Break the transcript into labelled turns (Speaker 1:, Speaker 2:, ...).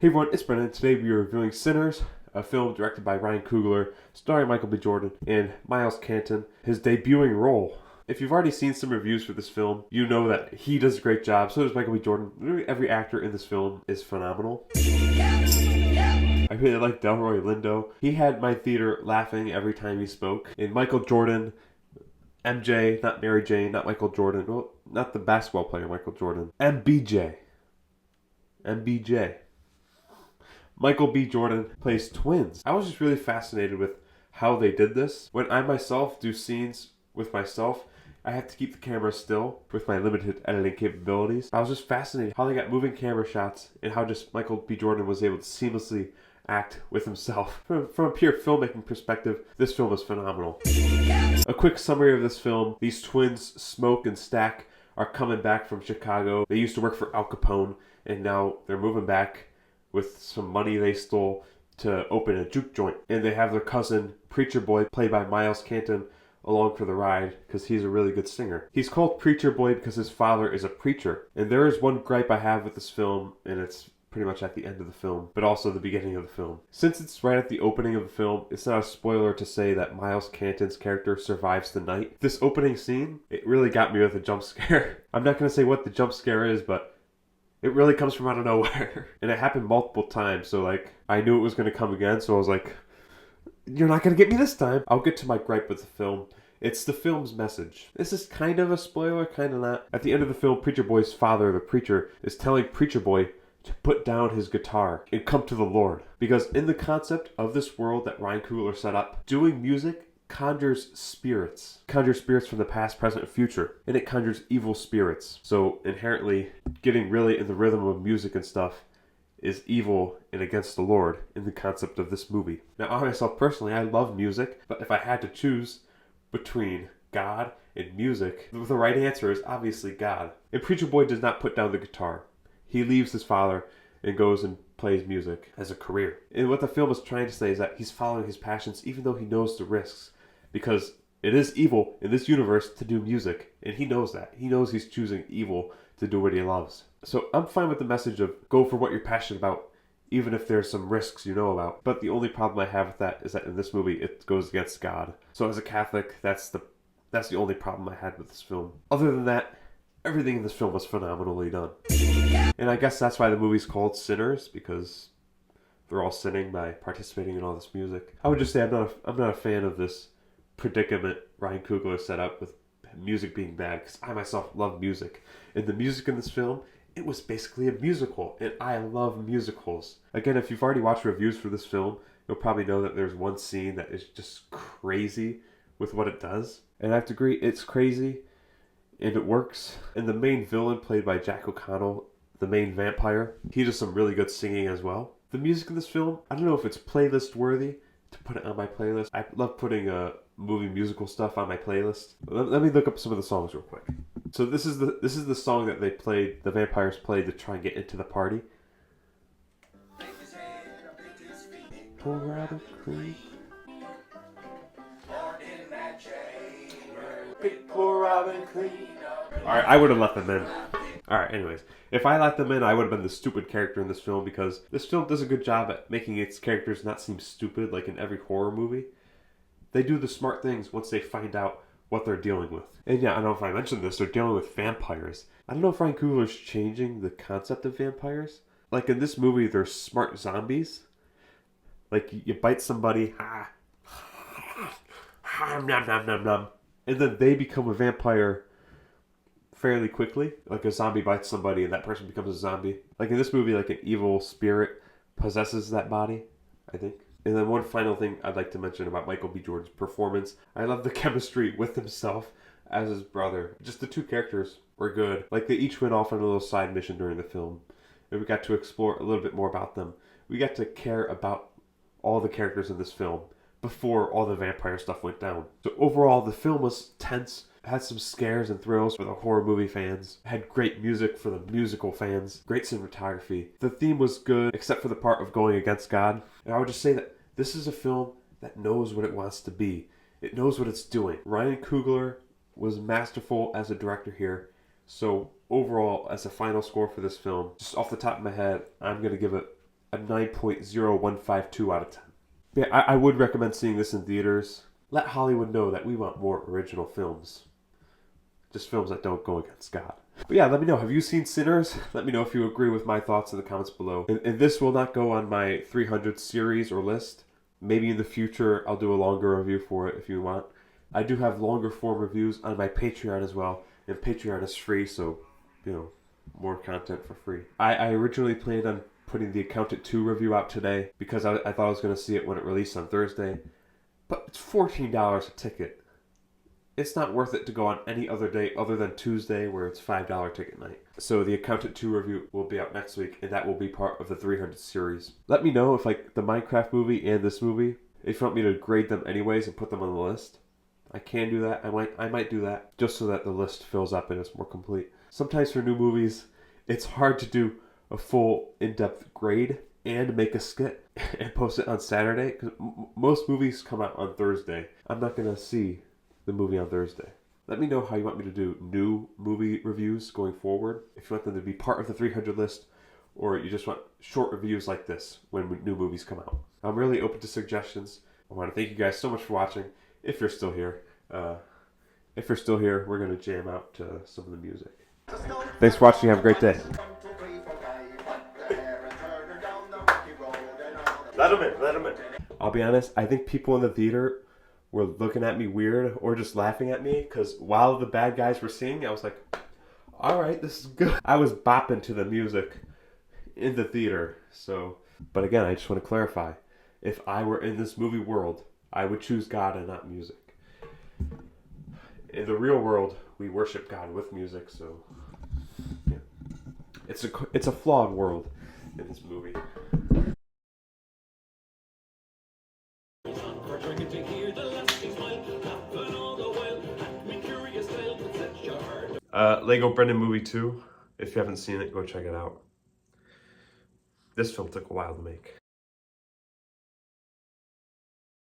Speaker 1: Hey everyone, it's Brennan. Today we are reviewing Sinners, a film directed by Ryan Coogler, starring Michael B. Jordan and Miles Canton, his debuting role. If you've already seen some reviews for this film, you know that he does a great job, so does Michael B. Jordan. Literally every actor in this film is phenomenal. I really like Delroy Lindo. He had my theater laughing every time he spoke. And Michael Jordan, MJ, not Mary Jane, not Michael Jordan, well, not the basketball player Michael Jordan, MBJ. Michael B. Jordan plays twins. I was just really fascinated with how they did this. When I myself do scenes with myself, I have to keep the camera still with my limited editing capabilities. I was just fascinated how they got moving camera shots and how just Michael B. Jordan was able to seamlessly act with himself. From a pure filmmaking perspective, this film is phenomenal. A quick summary of this film. These twins, Smoke and Stack, are coming back from Chicago. They used to work for Al Capone, and now they're moving back with some money they stole to open a juke joint. And they have their cousin, Preacher Boy, played by Miles Canton, along for the ride because he's a really good singer. He's called Preacher Boy because his father is a preacher. And there is one gripe I have with this film, and it's pretty much at the end of the film, but also the beginning of the film. Since it's right at the opening of the film, it's not a spoiler to say that Miles Canton's character survives the night. This opening scene, it really got me with a jump scare. I'm not going to say what the jump scare is, but it really comes from out of nowhere. And it happened multiple times, so like, I knew it was going to come again, so I was like, you're not going to get me this time. I'll get to my gripe with the film. It's the film's message. This is kind of a spoiler, kind of not. At the end of the film, Preacher Boy's father, the preacher, is telling Preacher Boy to put down his guitar and come to the Lord. Because in the concept of this world that Ryan Coogler set up, doing music conjures spirits. Conjures spirits from the past, present, and future. And it conjures evil spirits. So inherently, getting really in the rhythm of music and stuff is evil and against the Lord in the concept of this movie. Now, I myself personally, I love music, but if I had to choose between God and music, the right answer is obviously God. And Preacher Boy does not put down the guitar. He leaves his father and goes and plays music as a career. And what the film is trying to say is that he's following his passions even though he knows the risks. Because it is evil in this universe to do music. And he knows that. He knows he's choosing evil to do what he loves. So I'm fine with the message of go for what you're passionate about, even if there's some risks you know about. But the only problem I have with that is that in this movie it goes against God. So as a Catholic, that's the only problem I had with this film. Other than that, everything in this film was phenomenally done. And I guess that's why the movie's called Sinners, because they're all sinning by participating in all this music. I would just say I'm not a fan of this predicament Ryan Coogler set up with music being bad, because I myself love music. And the music in this film, it was basically a musical, and I love musicals. Again, if you've already watched reviews for this film, you'll probably know that there's one scene that is just crazy with what it does. And I have to agree, it's crazy, and it works. And the main villain, played by Jack O'Connell, the main vampire, he does some really good singing as well. The music in this film, I don't know if it's playlist worthy to put it on my playlist. I love putting movie musical stuff on my playlist. Let me look up some of the songs real quick. So this is the song that they played, the vampires played to try and get into the party. Pour out a cream. Pour out a cream. Alright, I would have let them in. Alright, anyways. If I let them in, I would have been the stupid character in this film, because this film does a good job at making its characters not seem stupid like in every horror movie. They do the smart things once they find out what they're dealing with. And yeah, I don't know if I mentioned this, they're dealing with vampires. I don't know if Ryan Coogler's changing the concept of vampires. Like in this movie, they're smart zombies. Like you bite somebody, nom nom nom nom, and then they become a vampire fairly quickly. Like a zombie bites somebody and that person becomes a zombie. Like in this movie, like an evil spirit possesses that body, I think. And then one final thing I'd like to mention about Michael B. Jordan's performance. I love the chemistry with himself as his brother. Just the two characters were good. Like they each went off on a little side mission during the film. And we got to explore a little bit more about them. We got to care about all the characters in this film before all the vampire stuff went down. So overall, the film was tense. It had some scares and thrills for the horror movie fans. It had great music for the musical fans. Great cinematography. The theme was good, except for the part of going against God. And I would just say that this is a film that knows what it wants to be. It knows what it's doing. Ryan Coogler was masterful as a director here. So overall, as a final score for this film, just off the top of my head, I'm going to give it a 9.0152 out of 10. Yeah, I would recommend seeing this in theaters. Let Hollywood know that we want more original films. Just films that don't go against God. But yeah, let me know. Have you seen Sinners? Let me know if you agree with my thoughts in the comments below. And this will not go on my 300 series or list. Maybe in the future I'll do a longer review for it if you want. I do have longer form reviews on my Patreon as well. And Patreon is free, so, you know, more content for free. I originally planned on putting the Accountant 2 review out today because I thought I was going to see it when it released on Thursday. But it's $14 a ticket. It's not worth it to go on any other day other than Tuesday where it's $5 ticket night. So the Accountant 2 review will be out next week, and that will be part of the 300 series. Let me know if like the Minecraft movie and this movie, if you want me to grade them anyways and put them on the list. I can do that. I might do that just so that the list fills up and is more complete. Sometimes for new movies, it's hard to do a full in-depth grade and make a skit and post it on Saturday because most movies come out on Thursday. I'm not going to see the movie on Thursday. Let me know how you want me to do new movie reviews going forward. If you want them to be part of the 300 list or you just want short reviews like this when new movies come out. I'm really open to suggestions. I want to thank you guys so much for watching. If you're still here. We're going to jam out to some of the music. Thanks for watching. Have a great day. Let him in. I'll be honest, I think people in the theater were looking at me weird or just laughing at me because while the bad guys were singing, I was like, all right, this is good. I was bopping to the music in the theater. So, but again, I just want to clarify. If I were in this movie world, I would choose God and not music. In the real world, we worship God with music, so yeah. It's a flawed world in this movie. Lego Brendan Movie 2. If you haven't seen it, go check it out. This film took a while to make.